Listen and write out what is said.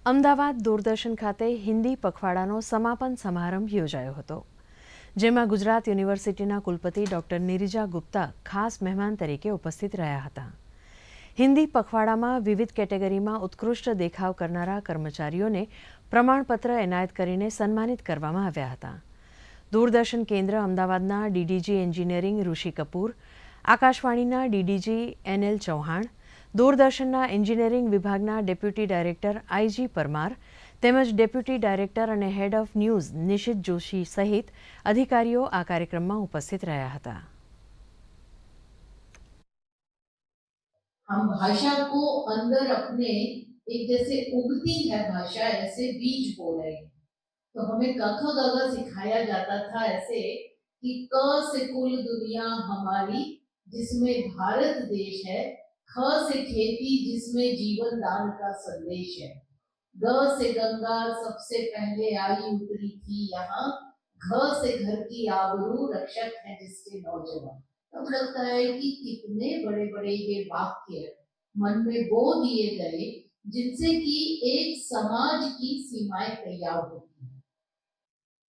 અમદાવાદ દૂરદર્શન ખાતે હિન્દી પખવાડાનો સમાપન સમારંભ યોજાયો હતો, જેમાં ગુજરાત યુનિવર્સિટીના કુલપતિ ડોક્ટર નિરિજા ગુપ્તા ખાસ મહેમાન તરીકે ઉપસ્થિત રહ્યા હતા. હિન્દી પખવાડામાં વિવિધ કેટેગરીમાં ઉત્કૃષ્ટ દેખાવ કરનારા કર્મચારીઓને પ્રમાણપત્ર એનાયત કરીને સન્માનિત કરવામાં આવ્યા હતા. દૂરદર્શન કેન્દ્ર અમદાવાદના ડીડીજી એન્જિનિયરિંગ ઋષિ કપૂર, આકાશવાણીના ડીડીજી એનએલ ચૌહાણ, દૂરદર્શનના એન્જિનિયરિંગ વિભાગના ડેપ્યુટી ડાયરેક્ટર આઈજી પરમાર તેમજ ડેપ્યુટી ડાયરેક્ટર અને head of news Nishit Joshi સહિત અધિકારીઓ આ કાર્યક્રમમાં ઉપસ્થિત રહ્યા હતા. हम भाषा को अंदर अपने एक जैसे उगती है भाषा ऐसे बीज बो रहे हैं, तो हमें क ख ग घ सिखाया जाता था ऐसे कि क से कुल दुनिया हमारी जिसमें भारत देश है, ख से खेती जिसमें जीवन दान का संदेश है, ग से गंगा सबसे पहले आई उतरी थी यहाँ, घ से घर की आबरू रक्षक है जिसके नौजवान. तब लगता है कि कितने बड़े बड़े ये वाक्य मन में बो दिए गए जिनसे कि एक समाज की सीमाएं तैयार होती हैं.